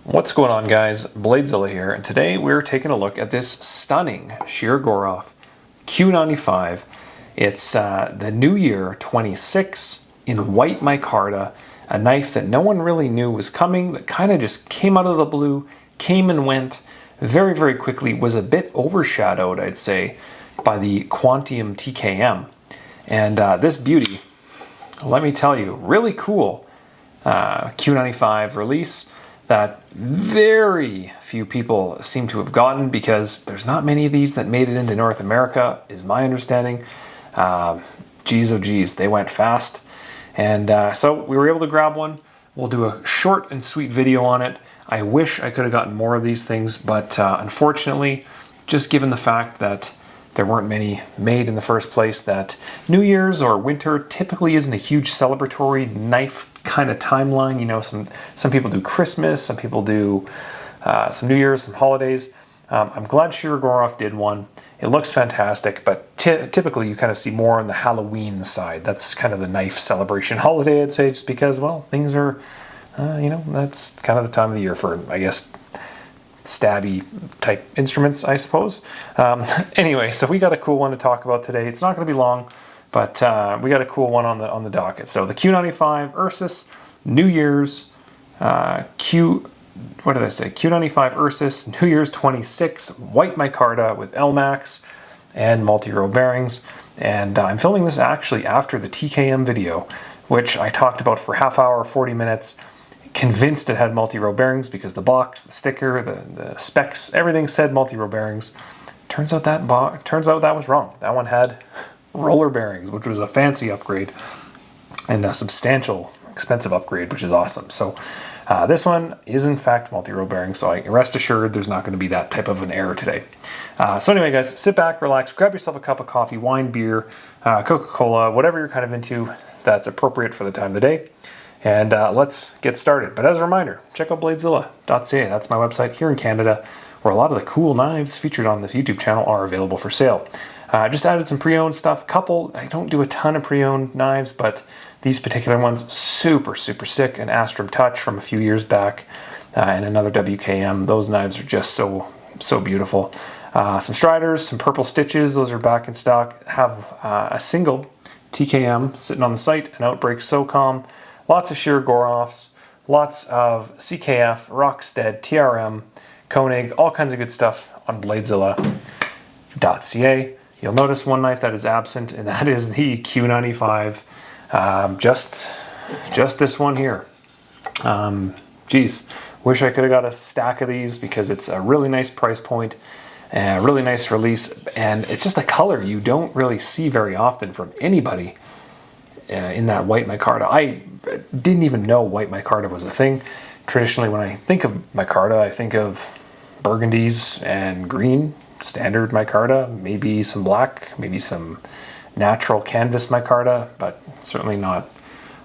What's going on, guys? Bladezilla here, and today we're taking a look at this stunning Shirogorov Q95. It's the New Year 26 in white micarta, a knife that no one really knew was coming, that kind of just came out of the blue, came and went very, very quickly, was a bit overshadowed, I'd say, by the Quantium TKM. And this beauty, let me tell you, really cool Q95 release that very few people seem to have gotten because there's not many of these that made it into North America, is my understanding. Geez, oh geez, they went fast. And so we were able to grab one. We'll do a short and sweet video on it. I wish I could have gotten more of these things, but unfortunately, just given the fact that there weren't many made in the first place, that New Year's or winter typically isn't a huge celebratory knife kind of timeline. You know, some people do Christmas, some people do some New Year's, some holidays. I'm glad Shirogorov did one. It looks fantastic, but typically you kind of see more on the Halloween side. That's kind of the knife celebration holiday, I'd say, just because, well, things are, you know, that's kind of the time of the year for, I guess, stabby type instruments, I suppose. Anyway, so we got a cool one to talk about today. It's not going to be long, but we got a cool one on the docket. So the Q95 Ursus New Year's Q95 Ursus New Year's 26 white micarta with LMAX and multi-row bearings. And I'm filming this actually after the TKM video, which I talked about for half hour, 40 minutes. Convinced it had multi-row bearings because the box, the sticker, the specs, everything said multi-row bearings. Turns out that was wrong. That one had roller bearings, which was a fancy upgrade and a substantial, expensive upgrade, which is awesome. So this one is in fact multi-row bearings, so I can rest assured there's not going to be that type of an error today. So anyway, guys, sit back, relax, grab yourself a cup of coffee, wine, beer, Coca-Cola, whatever you're kind of into that's appropriate for the time of the day. And let's get started. But as a reminder, check out Bladezilla.ca. That's my website here in Canada, where a lot of the cool knives featured on this YouTube channel are available for sale. Just added some pre-owned stuff. I don't do a ton of pre-owned knives, but these particular ones, super, super sick. An Astrum Touch from a few years back, and another WKM. Those knives are just so beautiful. Some Striders, some purple stitches. Those are back in stock. Have a single TKM sitting on the site, an Outbreak SOCOM. Lots of Shirogorovs, lots of CKF, Rockstead, TRM, Koenig, all kinds of good stuff on Bladezilla.ca. You'll notice one knife that is absent, and that is the Q95. Just this one here. Geez, wish I could have got a stack of these because it's a really nice price point, and a really nice release, and it's just a color you don't really see very often from anybody. In that white micarta. I didn't even know white micarta was a thing. Traditionally, when I think of micarta, I think of burgundies and green, standard micarta, maybe some black, maybe some natural canvas micarta, but certainly not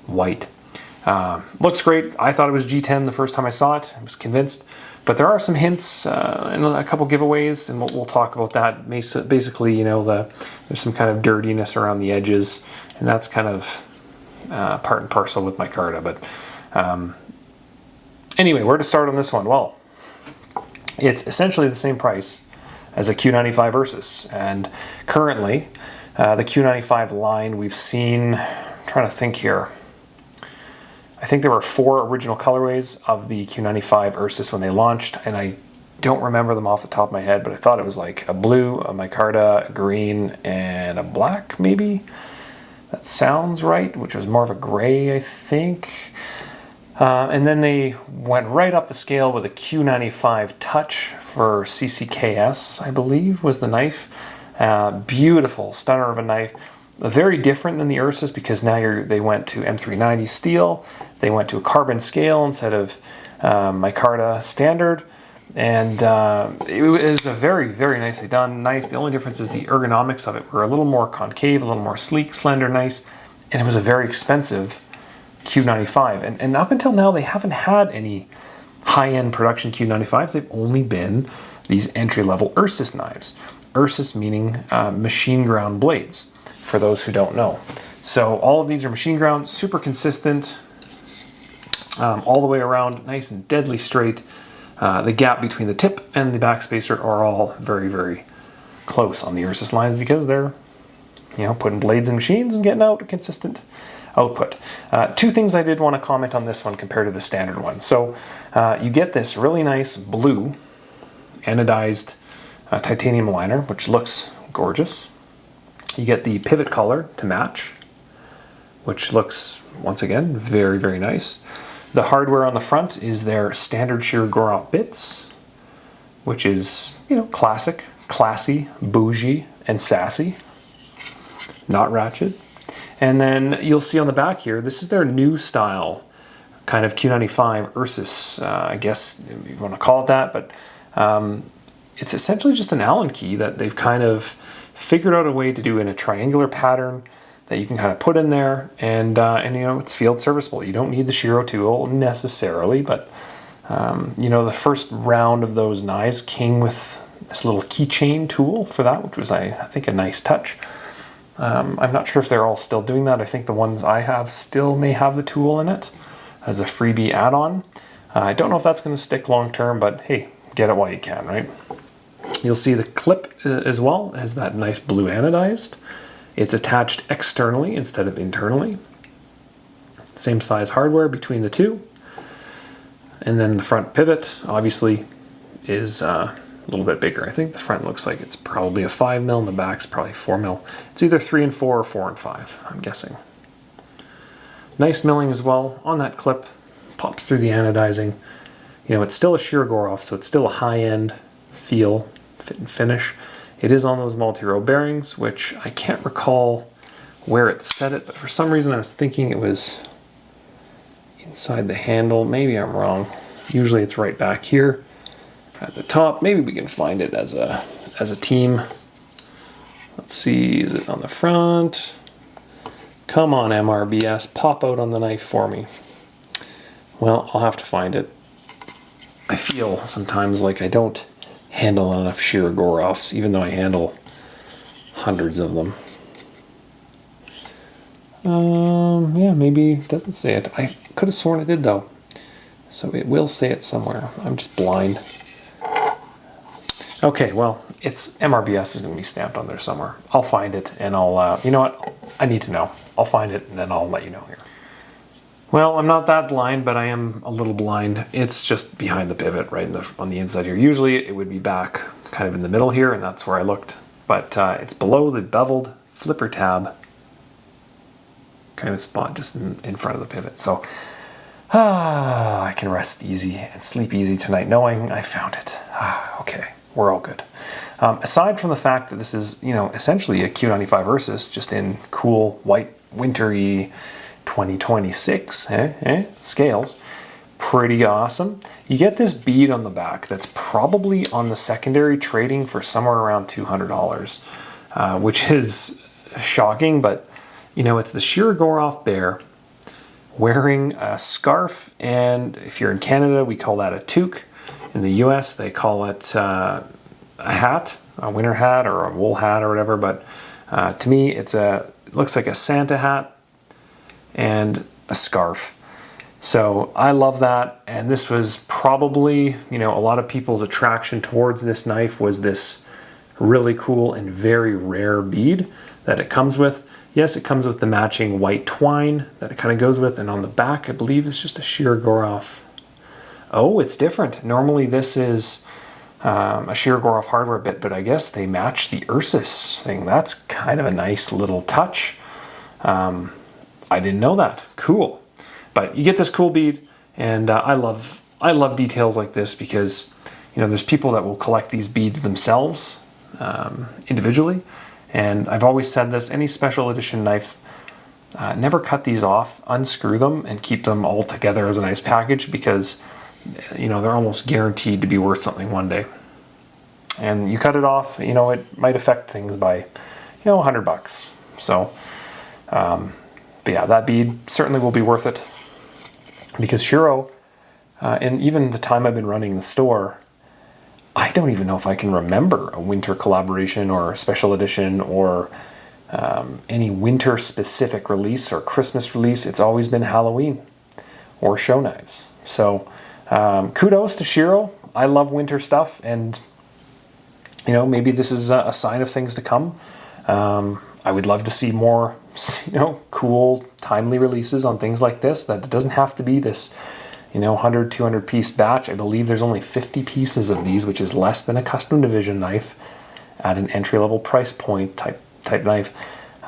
white. Looks great. I thought it was G10 the first time I saw it. I was convinced. But there are some hints and a couple giveaways, and we'll talk about that. Basically, you know, there's some kind of dirtiness around the edges, and that's kind of part and parcel with micarta. But anyway, where to start on this one? Well, it's essentially the same price as a Q95 Ursus, and currently the Q95 line we've seen. I'm trying to think here. I think there were 4 original colorways of the Q95 Ursus when they launched, and I don't remember them off the top of my head, but I thought it was like a blue, a micarta, a green, and a black, maybe? That sounds right, which was more of a gray, I think. And then they went right up the scale with a Q95 Touch for CCKS, I believe, was the knife. Beautiful, stunner of a knife. Very different than the Ursus because now they went to M390 steel. They went to a carbon scale instead of micarta standard. And it is a very, very nicely done knife. The only difference is the ergonomics of it were a little more concave, a little more sleek, slender, nice. And it was a very expensive Q95. And up until now, they haven't had any high-end production Q95s. They've only been these entry-level Ursus knives. Ursus meaning machine ground blades, for those who don't know. So all of these are machine ground, super consistent, all the way around, nice and deadly straight. The gap between the tip and the backspacer are all very, very close on the Ursus lines because they're, you know, putting blades in machines and getting out a consistent output. Two things I did want to comment on this one compared to the standard one. So you get this really nice blue anodized titanium liner, which looks gorgeous. You get the pivot color to match, which looks, once again, very, very nice. The hardware on the front is their standard Shirogorov bits, which is, you know, classic, classy, bougie, and sassy. Not ratchet. And then you'll see on the back here, this is their new style kind of Q95 Ursus, I guess you want to call it that, but it's essentially just an Allen key that they've kind of figured out a way to do in a triangular pattern that you can kind of put in there, and you know, it's field serviceable. You don't need the Shiro tool necessarily, but you know, the first round of those knives came with this little keychain tool for that, which was, I think, a nice touch. I'm not sure if they're all still doing that. I think the ones I have still may have the tool in it as a freebie add-on. I don't know if that's going to stick long term, but hey, get it while you can, right? You'll see the clip as well as that nice blue anodized. It's attached externally instead of internally. Same size hardware between the two. And then the front pivot obviously is a little bit bigger. I think the front looks like it's probably a 5 mil and the back's probably 4 mil. It's either 3 and 4 or 4 and 5, I'm guessing. Nice milling as well on that clip. Pops through the anodizing. You know, it's still a Shirogorov, so it's still a high-end feel, fit and finish. It is on those multi-row bearings, which I can't recall where it set it, but for some reason I was thinking it was inside the handle. Maybe I'm wrong. Usually it's right back here at the top. Maybe we can find it as a team. Let's see, is it on the front? Come on, MRBS, pop out on the knife for me. Well, I'll have to find it. I feel sometimes like I don't handle enough Shirogorovs, even though I handle hundreds of them. Yeah, maybe it doesn't say it. I could have sworn it did though. So it will say it somewhere. I'm just blind. Okay, well, it's MRBS is going to be stamped on there somewhere. I'll find it and I'll, you know what? I need to know. I'll find it and then I'll let you know here. Well, I'm not that blind, but I am a little blind. It's just behind the pivot, right on the inside here. Usually it would be back kind of in the middle here, and that's where I looked. But it's below the beveled flipper tab kind of spot just in front of the pivot. So I can rest easy and sleep easy tonight knowing I found it. Okay, we're all good. Aside from the fact that this is, you know, essentially a Q95 Ursus, just in cool, white, wintry 2026 scales, pretty awesome. You get this bead on the back that's probably on the secondary trading for somewhere around $200, which is shocking, but you know, it's the Shirogorov bear wearing a scarf, and if you're in Canada, we call that a toque. In the US, they call it a hat, a winter hat or a wool hat or whatever, but to me, it looks like a Santa hat and a scarf. So I love that, and this was probably, you know, a lot of people's attraction towards this knife was this really cool and very rare bead that it comes with. Yes, it comes with the matching white twine that it kind of goes with, and on the back, I believe it's just a Shirogorov. Oh, it's different. Normally this is a Shirogorov hardware bit, but I guess they match the Ursus thing. That's kind of a nice little touch. I didn't know that. Cool. But you get this cool bead, and I love details like this because, you know, there's people that will collect these beads themselves individually. And I've always said this, any special edition knife, never cut these off, unscrew them, and keep them all together as a nice package because, you know, they're almost guaranteed to be worth something one day. And you cut it off, you know, it might affect things by, you know, $100. So, but yeah, that bead certainly will be worth it because Shiro, and even the time I've been running the store, I don't even know if I can remember a winter collaboration or a special edition or any winter specific release or Christmas release. It's always been Halloween or show knives. So kudos to Shiro. I love winter stuff, and you know, maybe this is a sign of things to come. I would love to see more, you know, cool, timely releases on things like this. That it doesn't have to be this, you know, 100, 200 piece batch. I believe there's only 50 pieces of these, which is less than a custom division knife at an entry-level price point type knife.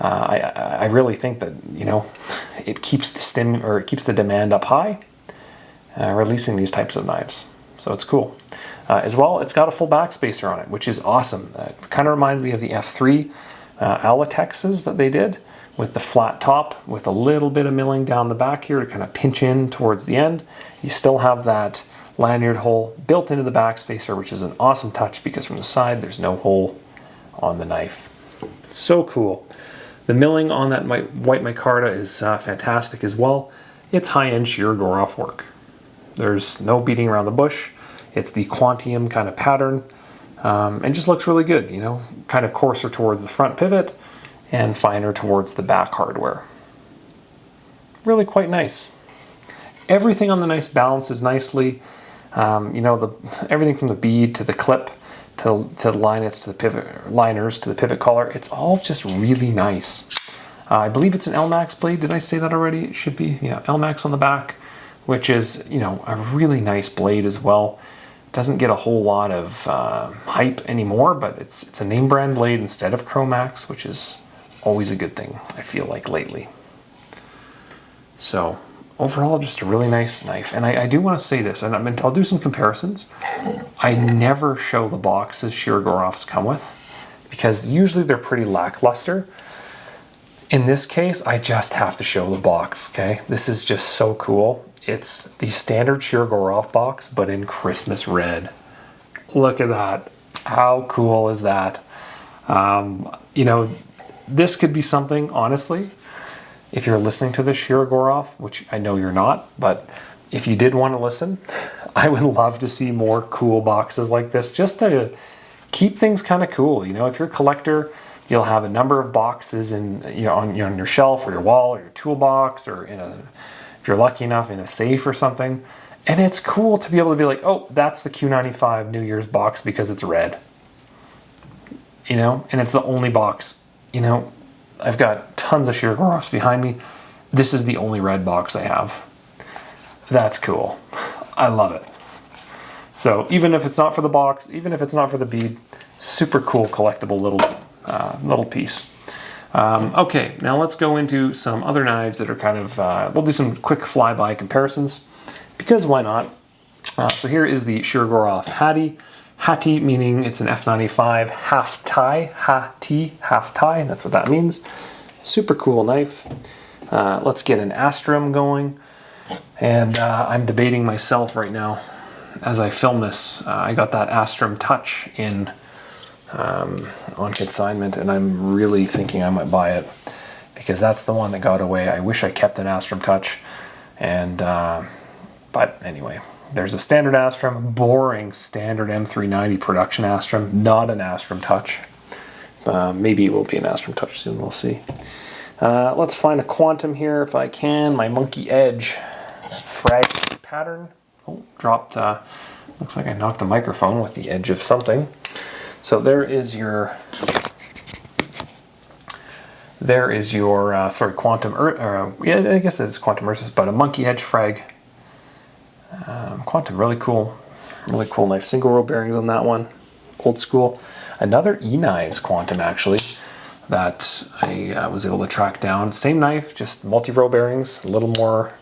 I really think that, you know, it keeps the demand up high, releasing these types of knives. So it's cool. As well, it's got a full backspacer on it, which is awesome. It kind of reminds me of the F3 Alatexes that they did, with the flat top with a little bit of milling down the back here to kind of pinch in towards the end. You still have that lanyard hole built into the backspacer, which is an awesome touch because from the side there's no hole on the knife. So cool. The milling on that white micarta is fantastic as well. It's high-end Shirogorov work. There's no beating around the bush. It's the Quantium kind of pattern, and just looks really good, you know, kind of coarser towards the front pivot and finer towards the back hardware. Really quite nice. Everything on the knife balances nicely. You know, everything from the bead to the clip to the liners to the pivot collar, it's all just really nice. I believe it's an LMAX blade. Did I say that already? It should be, yeah, LMAX on the back, which is, you know, a really nice blade as well. Doesn't get a whole lot of hype anymore, but it's a name brand blade instead of Chromax, which is always a good thing, I feel like, lately. So overall, just a really nice knife. And I do want to say this, and I'll do some comparisons. I never show the boxes Shirogorovs come with, because usually they're pretty lackluster. In this case, I just have to show the box, okay? This is just so cool. It's the standard Shirogorov box, but in Christmas red. Look at that. How cool is that? You know, this could be something, honestly, if you're listening to this Shirogorov, which I know you're not, but if you did want to listen, I would love to see more cool boxes like this, just to keep things kind of cool. You know, if you're a collector, you'll have a number of boxes in, you know, on your shelf or your wall or your toolbox, or if you're lucky enough, in a safe or something. And it's cool to be able to be like, oh, that's the Q95 New Year's box because it's red. You know, and it's the only box. You know, I've got tons of Shirogorovs behind me. This is the only red box I have. That's cool. I love it. So even if it's not for the box, even if it's not for the bead, super cool collectible little piece. Okay, now let's go into some other knives that are kind of, we'll do some quick flyby comparisons, because why not? So here is the Shirogorov Hattie. Hattie meaning it's an F95 half tie, half tie, and that's what that means. Super cool knife. Let's get an Astrum going. And I'm debating myself right now as I film this. I got that Astrum Touch in on consignment, and I'm really thinking I might buy it because that's the one that got away. I wish I kept an Astrum Touch, and but anyway, there's a standard Astrum, boring standard M390 production Astrum, not an Astrum Touch. Maybe it will be an Astrum Touch soon, we'll see. Let's find a Quantum here if I can. My Monkey Edge frag pattern. Oh, dropped, looks like I knocked the microphone with the edge of something. So there is your sorry, Quantum, yeah, I guess it's Quantum Ursus, but a Monkey Edge frag. Quantum, really cool knife. Single row bearings on that one, old school. Another E-Knives Quantum, actually, that I was able to track down. Same knife, just multi-row bearings, a little more,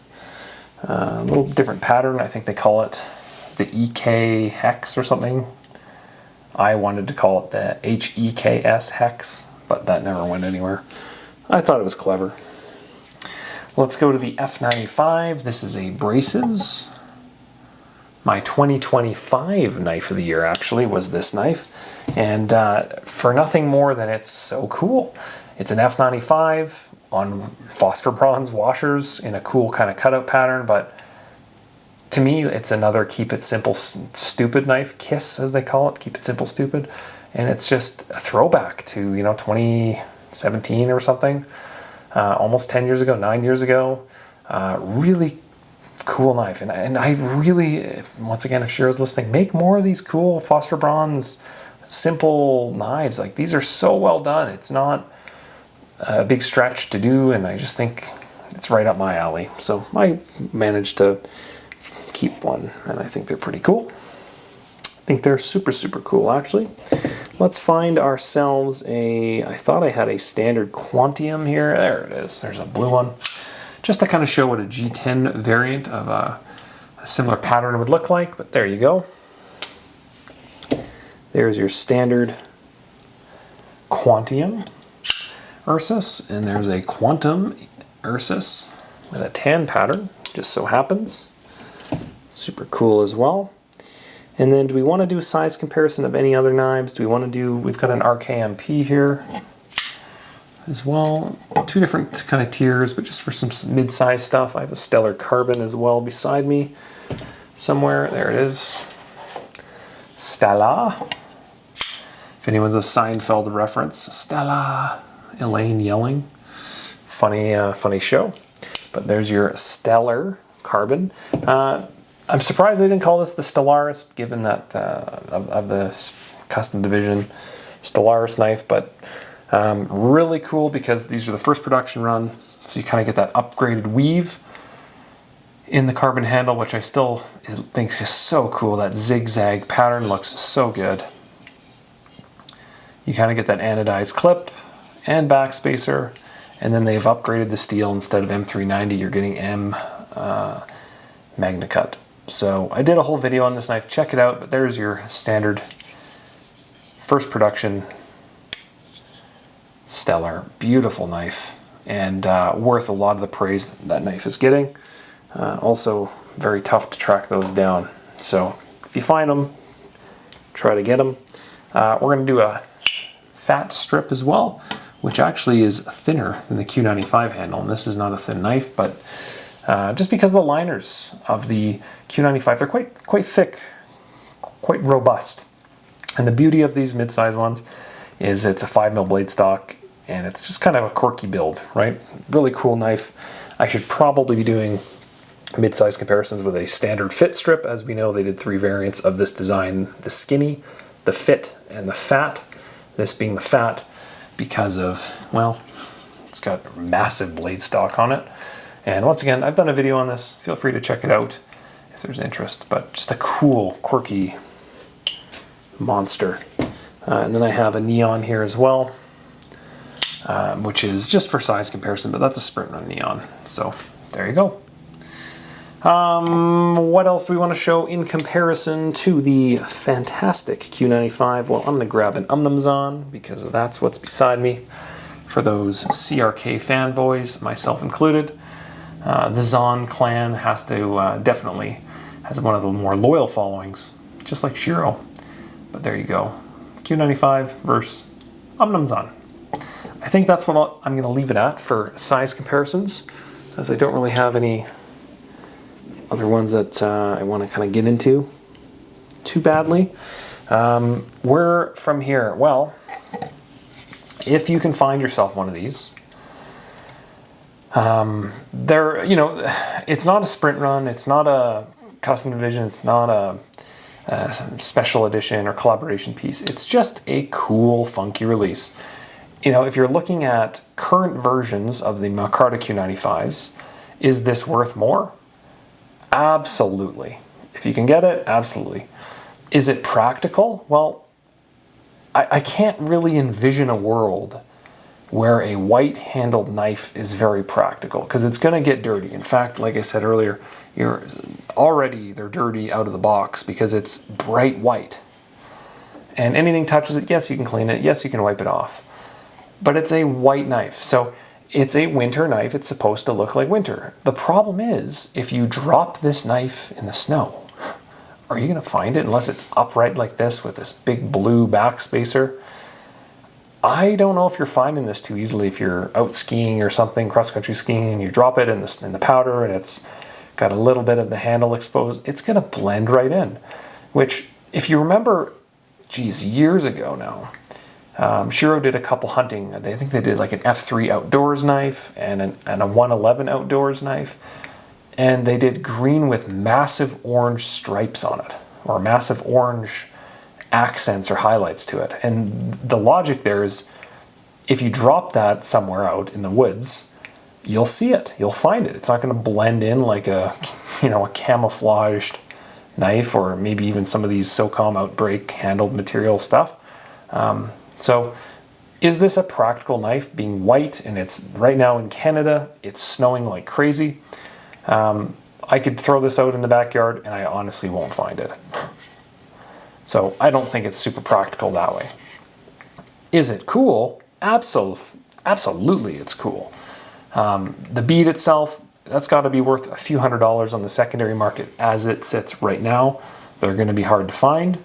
a little different pattern. I think they call it the EK Hex or something. I wanted to call it the HEKS Hex, but that never went anywhere. I thought it was clever. Let's go to the F95. This is a Braces. My 2025 knife of the year, actually, was this knife. And for nothing more than it's so cool. It's an F95 on phosphor bronze washers in a cool kind of cutout pattern, but to me, it's another keep it simple, stupid knife, KISS as they call it, keep it simple, stupid. And it's just a throwback to, you know, 2017 or something, almost 10 years ago, 9 years ago. Really cool knife. And I really, once again, if Shiro's listening, make more of these cool phosphor bronze, simple knives. Like, these are so well done. It's not a big stretch to do, and I just think it's right up my alley. So I managed to keep one, and I think they're pretty cool. I think they're super, super cool, actually. Let's find ourselves I thought I had a standard Quantium here. There it is. There's a blue one. Just to kind of show what a G10 variant of a similar pattern would look like, but there you go. There's your standard Quantium Ursus, and there's a Quantum Ursus with a tan pattern, just so happens. Super cool as well. And then do we want to do a size comparison of any other knives? Do we want to do, we've got an RKMP here as well. Two different kind of tiers, but just for some mid-size stuff. I have a Stellar Carbon as well beside me somewhere. There it is. Stella. If anyone's a Seinfeld reference, Stella. Elaine yelling. Funny show. But there's your Stellar Carbon. I'm surprised they didn't call this the Stellaris, given that of the custom division Stellaris knife, but really cool because these are the first production run, so you kind of get that upgraded weave in the carbon handle, which I still think is so cool. That zigzag pattern looks so good. You kind of get that anodized clip and back spacer, and then they've upgraded the steel. Instead of M390, you're getting M Magna Cut. So I did a whole video on this knife, check it out, but there's your standard first production Stellar. Beautiful knife, and worth a lot of the praise that knife is getting. Also very tough to track those down. So if you find them, try to get them. We're going to do a fat strip as well, which actually is thinner than the Q95 handle. And this is not a thin knife, but just because the liners of the Q95, they're quite thick, quite robust. And the beauty of these mid-size ones is it's a 5mm blade stock, and it's just kind of a quirky build, right? Really cool knife. I should probably be doing mid-size comparisons with a standard fit strip. As we know, they did 3 variants of this design: the skinny, the fit, and the fat. This being the fat because of, well, it's got massive blade stock on it. And once again, I've done a video on this. Feel free to check it out if there's interest, but just a cool, quirky monster. And then I have a Neon here as well, which is just for size comparison, but that's a sprint run Neon. So there you go. What else do we want to show in comparison to the fantastic Q95? Well, I'm going to grab an Umnumzon because that's what's beside me for those CRK fanboys, myself included. The Zon clan has to definitely has one of the more loyal followings, just like Shiro. But there you go, Q95 versus Umnumzon. I think that's what I'm going to leave it at for size comparisons, as I don't really have any other ones that I want to kind of get into too badly. Where from here? Well, if you can find yourself one of these. It's not a sprint run, it's not a custom division, it's not a special edition or collaboration piece. It's just a cool, funky release. You know, if you're looking at current versions of the Micarta Q95s, is this worth more? Absolutely. If you can get it, absolutely. Is it practical? Well, I can't really envision a world where a white-handled knife is very practical, because it's going to get dirty. In fact, like I said earlier, they're dirty out of the box because it's bright white. And anything touches it, yes, you can clean it, yes, you can wipe it off. But it's a white knife, so it's a winter knife. It's supposed to look like winter. The problem is, if you drop this knife in the snow, are you going to find it unless it's upright like this with this big blue back spacer? I don't know if you're finding this too easily. If you're out skiing or something, cross-country skiing, and you drop it in the powder and it's got a little bit of the handle exposed, it's going to blend right in. Which, if you remember, geez, years ago now, Shiro did a couple hunting. I think they did like an F3 outdoors knife and a 111 outdoors knife. and they did green with massive orange stripes on it, or massive orange accents or highlights to it. And the logic there is, if you drop that somewhere out in the woods, you'll see it, you'll find it. It's not going to blend in like a, a camouflaged knife, or maybe even some of these SOCOM Outbreak handled material stuff. So is this a practical knife, being white, and it's right now in Canada, it's snowing like crazy? I could throw this out in the backyard and I honestly won't find it. So I don't think it's super practical that way. Is it cool? Absolutely it's cool. The bead itself, that's got to be worth a few $100s on the secondary market as it sits right now. They're going to be hard to find.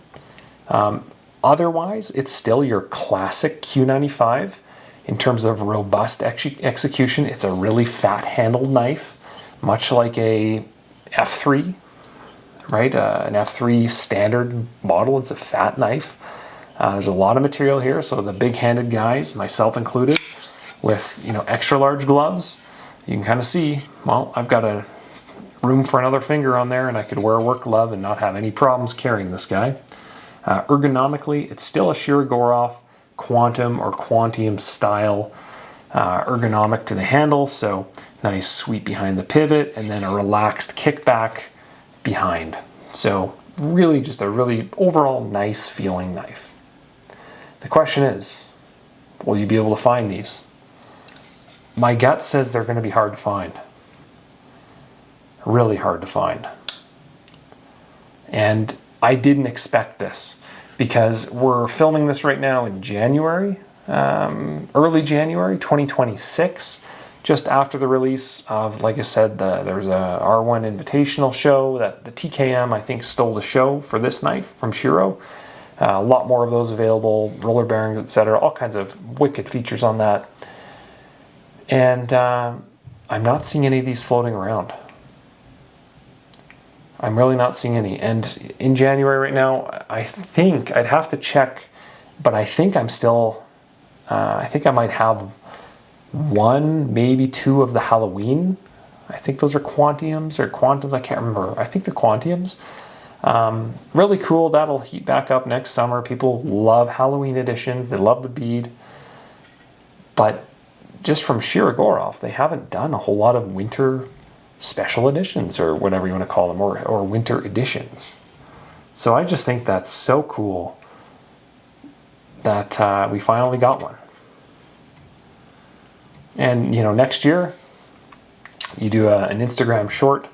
Otherwise, it's still your classic Q95 in terms of robust execution. It's a really fat-handled knife, much like a F3, right? An F3 standard model. It's a fat knife. There's a lot of material here, so the big-handed guys, myself included, with extra large gloves, you can kind of see, well, I've got a room for another finger on there, and I could wear a work glove and not have any problems carrying this guy. Ergonomically, it's still a Shirogorov Quantum or Quantium style ergonomic to the handle, so nice sweep behind the pivot, and then a relaxed kickback behind. So really just a really overall nice feeling knife. The question is, will you be able to find these? My gut says they're going to be hard to find. Really hard to find. And I didn't expect this, because we're filming this right now in January, early January 2026, just after the release of, like I said, there was a R1 Invitational show that the TKM, I think, stole the show for this knife from Shiro. A lot more of those available, roller bearings, etc., all kinds of wicked features on that. And I'm not seeing any of these floating around. I'm really not seeing any. And in January right now, I think, I'd have to check, but I think I'm still, I think I might have one, maybe two of the Halloween. I think those are Quantiums or Quantums, I can't remember. I think they're Quantiums. Really cool, that'll heat back up next summer. People love Halloween editions, they love the bead. But just from Shirogorov, they haven't done a whole lot of winter special editions, or whatever you want to call them, or winter editions. So I just think that's so cool that we finally got one. And next year you do an Instagram short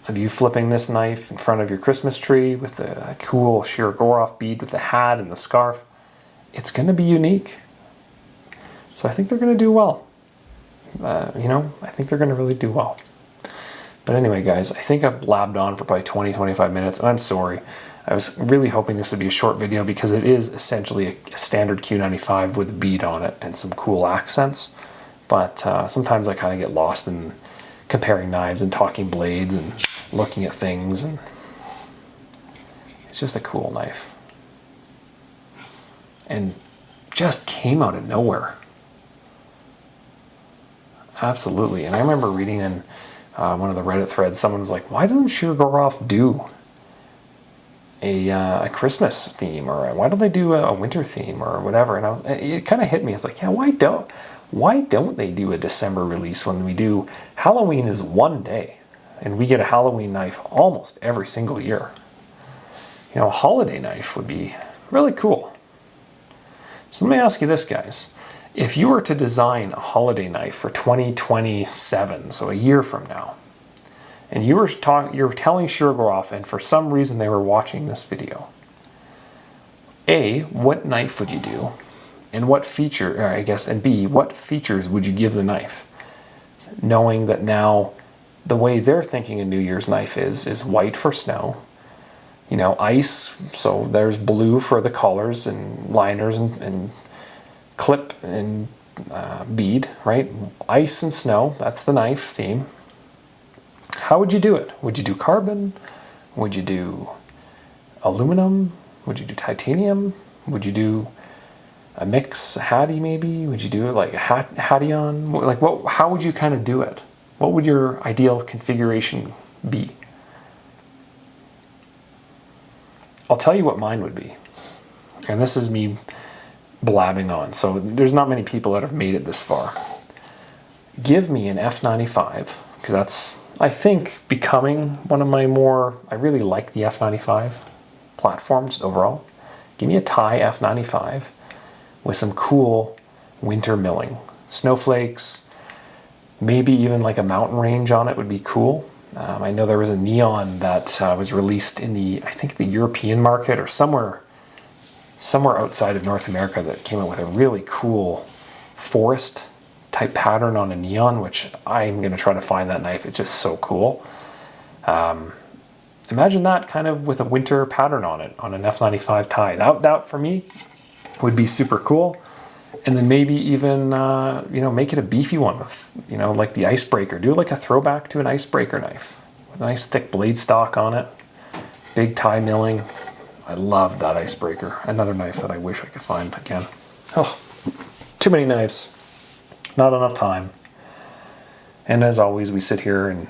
of you flipping this knife in front of your Christmas tree with a cool Shirogorov bead with the hat and the scarf. It's going to be unique. So I think they're going to do well. I think they're going to really do well. But anyway, guys, I think I've blabbed on for probably 20-25 minutes, and I'm sorry. I was really hoping this would be a short video, because it is essentially a standard Q95 with a bead on it and some cool accents. But sometimes I kind of get lost in comparing knives and talking blades and looking at things, and it's just a cool knife. And just came out of nowhere. Absolutely. And I remember reading in one of the Reddit threads, someone was like, why doesn't Shirogorov do a Christmas theme, or why don't they do a winter theme, or whatever? And it kind of hit me. It's like, yeah, why don't they do a December release when we do? Halloween is one day, and we get a Halloween knife almost every single year. A holiday knife would be really cool. So let me ask you this, guys. If you were to design a holiday knife for 2027, so a year from now, and you were telling Shirogorov, and for some reason they were watching this video, A, what knife would you do? And what feature, or I guess, and B, what features would you give the knife? Knowing that now the way they're thinking a New Year's knife is white for snow, ice, so there's blue for the collars and liners and clip and bead, right? Ice and snow, that's the knife theme. How would you do it? Would you do carbon? Would you do aluminum? Would you do titanium? Would you do a mix, a Hattie maybe? Would you do it like a Hattion? Like how would you kind of do it? What would your ideal configuration be? I'll tell you what mine would be. And this is me blabbing on. So there's not many people that have made it this far. Give me an F95, because that's, I think, becoming one of my more, I really like the F95 platforms overall. Give me a Thai F95 with some cool winter milling. Snowflakes, maybe even like a mountain range on it would be cool. I know there was a neon that was released in the, I think the European market or somewhere outside of North America that came out with a really cool forest type pattern on a neon, which I'm going to try to find that knife. It's just so cool. Imagine that kind of with a winter pattern on it, on an F95 Thai. That for me would be super cool. And then maybe even, make it a beefy one with, like the icebreaker. Do like a throwback to an icebreaker knife with a nice thick blade stock on it. Big Thai milling. I love that icebreaker. Another knife that I wish I could find again. Oh, too many knives. Not enough time. And as always, we sit here and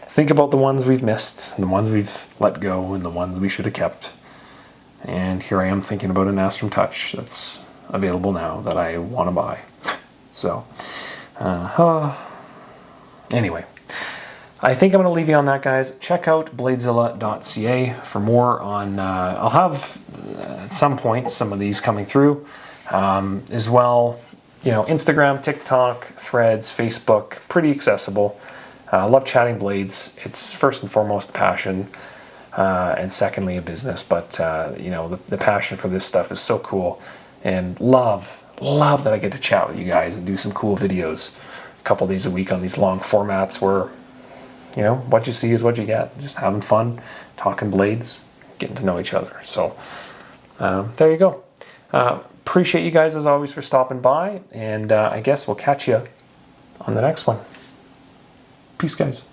think about the ones we've missed, and the ones we've let go, and the ones we should have kept. And here I am thinking about an Astrum Touch that's available now that I want to buy. So, anyway, I think I'm going to leave you on that, guys. Check out bladezilla.ca for more on, I'll have at some point some of these coming through, as well, Instagram, TikTok, Threads, Facebook, pretty accessible. I love chatting blades. It's first and foremost a passion, and secondly a business, but the passion for this stuff is so cool. And love that I get to chat with you guys and do some cool videos a couple days a week on these long formats where, what you see is what you get. Just having fun, talking blades, getting to know each other. So there you go. Appreciate you guys as always for stopping by. And I guess we'll catch you on the next one. Peace, guys.